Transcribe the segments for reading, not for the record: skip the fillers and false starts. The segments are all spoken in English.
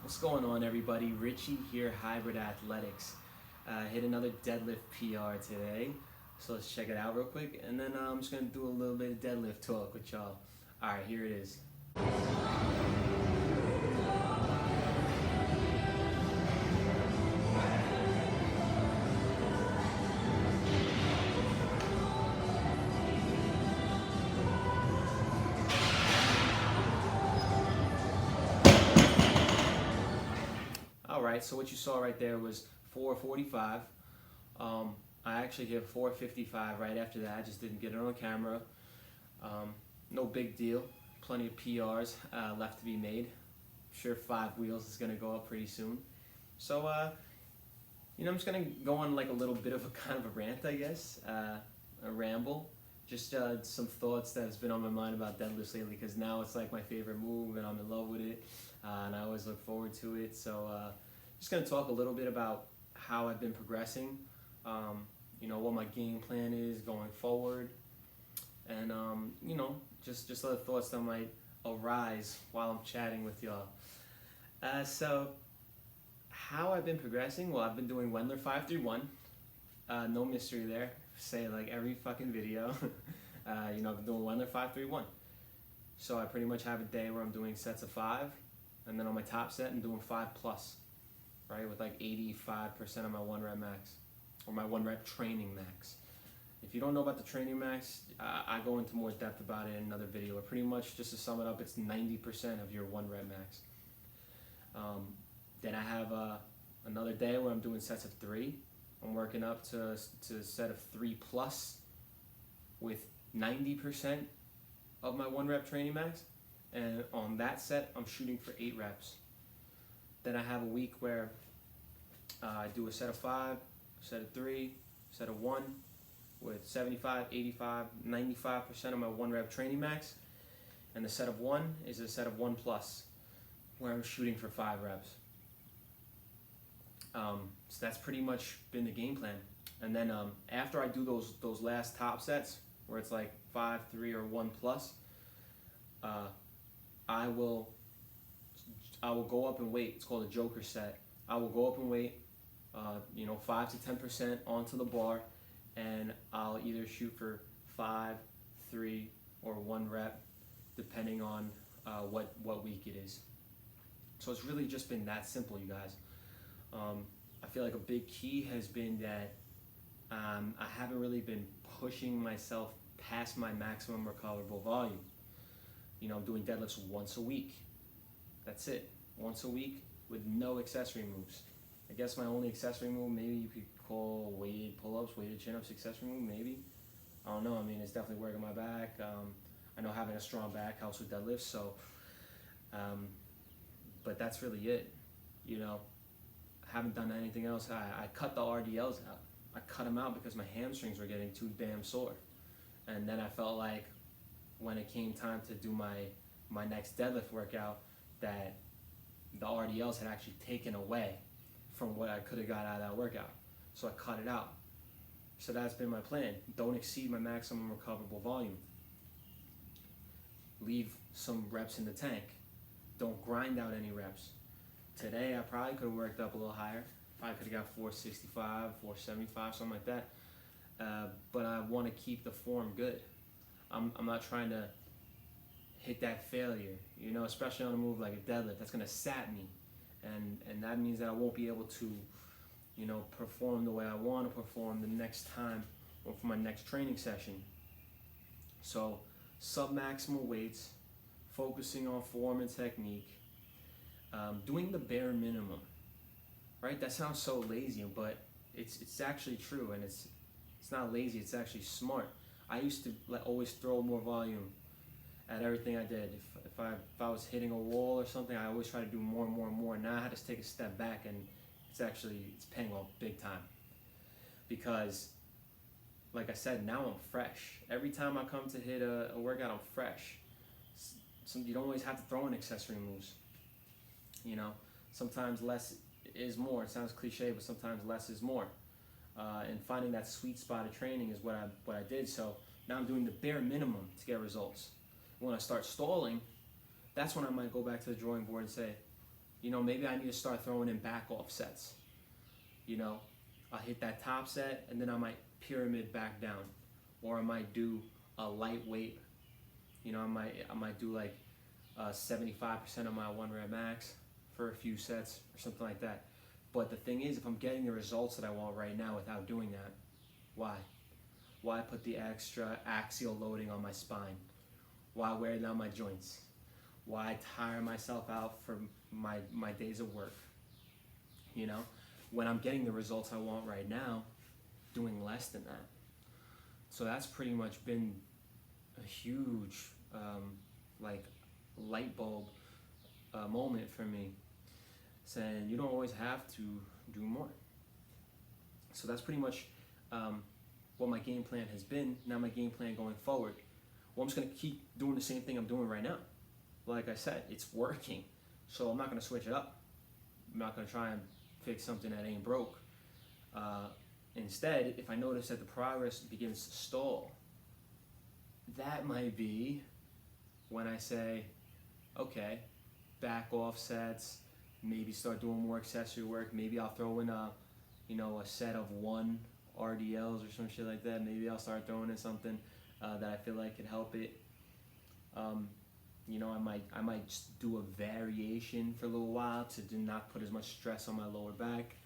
What's going on, everybody? Richie here, Hybrid Athletics. Hit another deadlift PR today, so let's check it out real quick, and then I'm just gonna do a little bit of deadlift talk with y'all. All right, here it is. All right, so what you saw right there was 445. I actually hit 455 right after that. I just didn't get it on camera. No big deal. Plenty of PRs left to be made. I'm sure 5 wheels is gonna go up pretty soon. So, I'm just gonna go on like a little bit of a kind of a rant, I guess, a ramble. Just some thoughts that has been on my mind about deadlifts lately, because now it's like my favorite move and I'm in love with it, and I always look forward to it. So just gonna talk a little bit about how I've been progressing, what my game plan is going forward, and just other thoughts that might arise while I'm chatting with y'all. So how I've been progressing? Well, I've been doing Wendler 531. No mystery there. Say it like every fucking video. I've been doing Wendler 531. So I pretty much have a day where I'm doing sets of 5, and then on my top set I'm doing 5+, right, with like 85% of my 1 rep max, or my 1 rep training max. If you don't know about the training max, I go into more depth about it in another video, but pretty much just to sum it up, it's 90% of your 1 rep max. Then I have another day where I'm doing sets of 3. I'm working up to a set of 3+ with 90% of my 1 rep training max, and on that set I'm shooting for 8 reps. Then I have a week where I do a set of 5, a set of 3, a set of 1 with 75, 85, 95% of my 1 rep training max, and the set of 1 is a set of 1+, where I'm shooting for 5 reps. So that's pretty much been the game plan. And then after I do those last top sets where it's like 5, 3, or 1+, I will go up in weight. It's called a Joker set. I will go up in weight, 5 to 10% onto the bar, and I'll either shoot for 5, 3, or 1 rep, depending on what week it is. So it's really just been that simple, you guys. I feel like a big key has been that I haven't really been pushing myself past my maximum recoverable volume. I'm doing deadlifts once a week. That's it. Once a week with no accessory moves. I guess my only accessory move, maybe you could call weighted pull-ups, weighted chin-ups accessory move, maybe. I don't know. I mean, it's definitely working my back. I know having a strong back helps with deadlifts, so but that's really it. I haven't done anything else. I cut the RDLs out. I cut them out because my hamstrings were getting too damn sore. And then I felt like when it came time to do my next deadlift workout, that the RDLs had actually taken away from what I could have got out of that workout. So I cut it out. So that's been my plan. Don't exceed my maximum recoverable volume. Leave some reps in the tank. Don't grind out any reps. Today I probably could have worked up a little higher. Probably could have got 465, 475, something like that. But I want to keep the form good. I'm not trying to hit that failure, especially on a move like a deadlift. That's going to sap me. And that means that I won't be able to, perform the way I want to perform the next time or for my next training session. So sub-maximal weights, focusing on form and technique, doing the bare minimum, right? That sounds so lazy, but it's actually true, and it's not lazy. It's actually smart. I used to always throw more volume at everything I did. If I was hitting a wall or something, I always try to do more and more and more. Now I had to take a step back, and it's paying off big time, because like I said, now I'm fresh. Every time I come to hit a workout, I'm fresh. You don't always have to throw in accessory moves. Sometimes less is more. It sounds cliche, but sometimes less is more. And finding that sweet spot of training is what I did. So now I'm doing the bare minimum to get results. When I start stalling, that's when I might go back to the drawing board and say, You know, maybe I need to start throwing in back off sets. You know, I'll hit that top set and then I might pyramid back down, or I might do a lightweight. You know, I might do like 75% of my 1 rep max for a few sets or something like that. But the thing is, if I'm getting the results that I want right now without doing that, why? Why put the extra axial loading on my spine? Why wear down my joints? Why tire myself out for my days of work? You know, when I'm getting the results I want right now, doing less than that. So that's pretty much been a huge like light bulb moment for me, saying you don't always have to do more. So that's pretty much what my game plan has been. Now my game plan going forward, well, I'm just going to keep doing the same thing I'm doing right now. Like I said, it's working, so I'm not going to switch it up. I'm not going to try and fix something that ain't broke. Instead, if I notice that the progress begins to stall, that might be when I say, okay, back off sets, maybe start doing more accessory work. Maybe I'll throw in a set of 1 RDLs or some shit like that. Maybe I'll start throwing in something that I feel like could help it. You know, I might just do a variation for a little while to do not put as much stress on my lower back.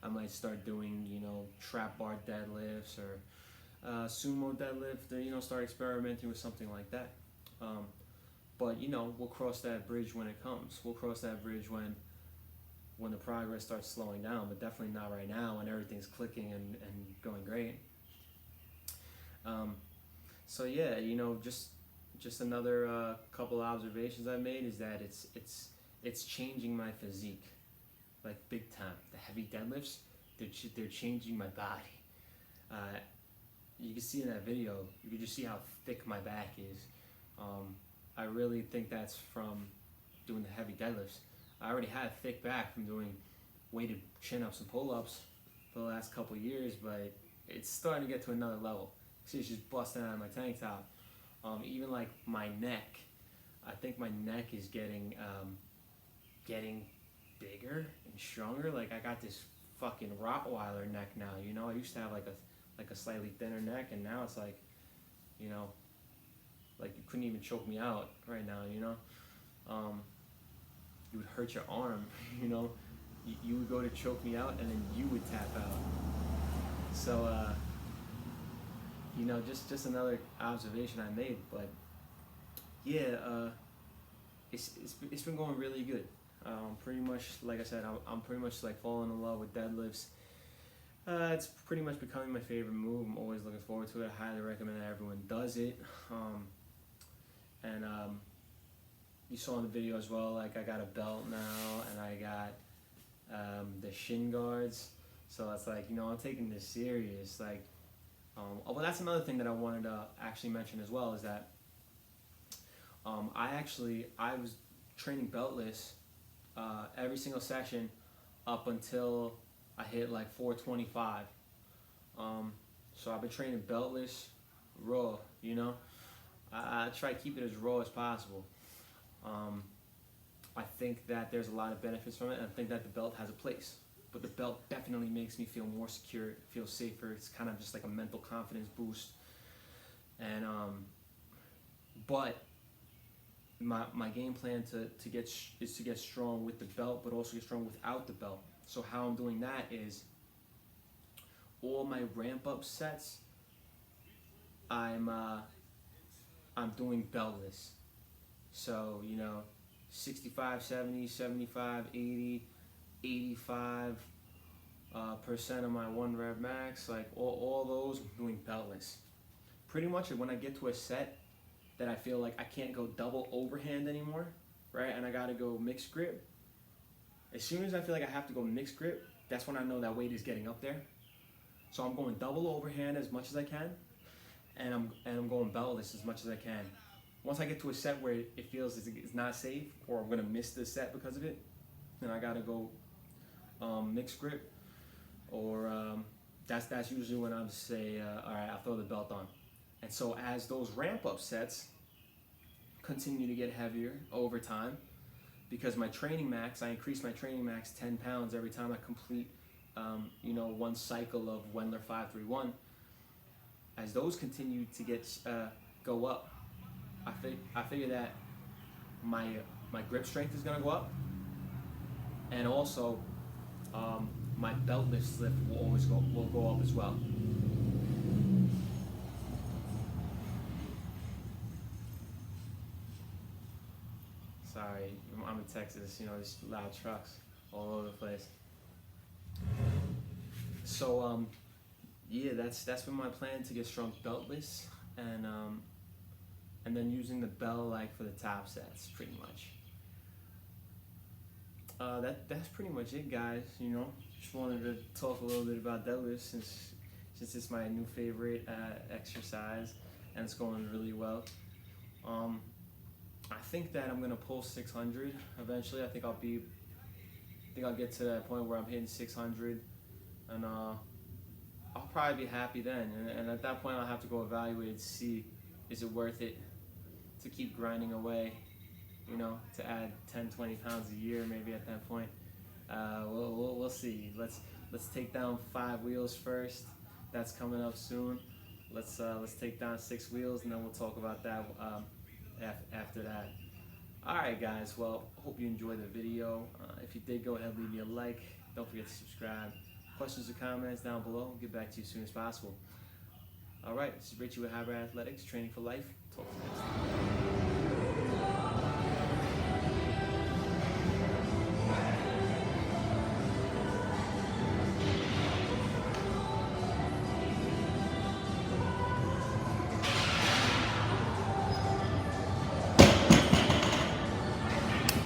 I might start doing, you know, trap bar deadlifts or sumo deadlift, or, you know, start experimenting with something like that. But, you know, we'll cross that bridge when it comes. We'll cross that bridge when the progress starts slowing down, but definitely not right now when everything's clicking and going great. So yeah, you know, just another couple observations I made is that it's changing my physique, like big time. The heavy deadlifts, they're changing my body. You can see in that video, you can just see how thick my back is. I really think that's from doing the heavy deadlifts. I already had a thick back from doing weighted chin-ups and pull-ups for the last couple of years, but it's starting to get to another level. See, it's just busting out of my tank top. Even like my neck, I think my neck is getting bigger and stronger. Like I got this fucking Rottweiler neck now. You know, I used to have like a slightly thinner neck, and now it's like, you know, like you couldn't even choke me out right now. You know, you would hurt your arm. You know, you would go to choke me out, and then you would tap out. So. You know, just another observation I made, but yeah, it's been going really good. Pretty much, like I said, I'm pretty much like falling in love with deadlifts. It's pretty much becoming my favorite move. I'm always looking forward to it. I highly recommend that everyone does it. And you saw in the video as well, like I got a belt now, and I got the shin guards. So it's like, you know, I'm taking this serious, like. Well, that's another thing that I wanted to actually mention as well, is that I was training beltless every single session up until I hit like 425. So I've been training beltless raw, you know. I try to keep it as raw as possible. I think that there's a lot of benefits from it, and I think that the belt has a place. But the belt definitely makes me feel more secure, feel safer. It's kind of just like a mental confidence boost. And but my game plan is to get strong with the belt, but also get strong without the belt. So how I'm doing that is all my ramp up sets, I'm doing beltless. So, you know, 65, 70, 75, 80. 85% of my 1 rep max, like all those I'm doing beltless. Pretty much when I get to a set that I feel like I can't go double overhand anymore, right? And I gotta go mixed grip. As soon as I feel like I have to go mixed grip, that's when I know that weight is getting up there. So I'm going double overhand as much as I can, and I'm going beltless as much as I can. Once I get to a set where it feels it's not safe, or I'm gonna miss the set because of it, then I gotta go mixed grip, or that's usually when I'm say, all right, I'll throw the belt on. And so as those ramp up sets continue to get heavier over time, because my training max, I increase my training max 10 pounds every time I complete, one cycle of Wendler 531. As those continue to go up, I figure that my grip strength is gonna go up, and also my belt lift will go up as well. Sorry, I'm in Texas. There's loud trucks all over the place. So yeah, that's been my plan, to get strong beltless, and then using the bell like for the top sets, pretty much. That's pretty much it, guys. Just wanted to talk a little bit about deadlift since it's my new favorite exercise, and it's going really well. I think that I'm gonna pull 600 eventually. I think I'll get to that point where I'm hitting 600, and I'll probably be happy then. And at that point, I'll have to go evaluate and see, is it worth it to keep grinding away, to add 10, 20 pounds a year maybe at that point. We'll see. Let's take down 5 wheels first. That's coming up soon. Let's take down 6 wheels, and then we'll talk about that after that. Alright guys, well, hope you enjoyed the video. If you did, go ahead and leave me a like. Don't forget to subscribe. Questions or comments down below. I'll get back to you as soon as possible. Alright, this is Richie with Hybrid Athletics, training for life. Talk to you next time.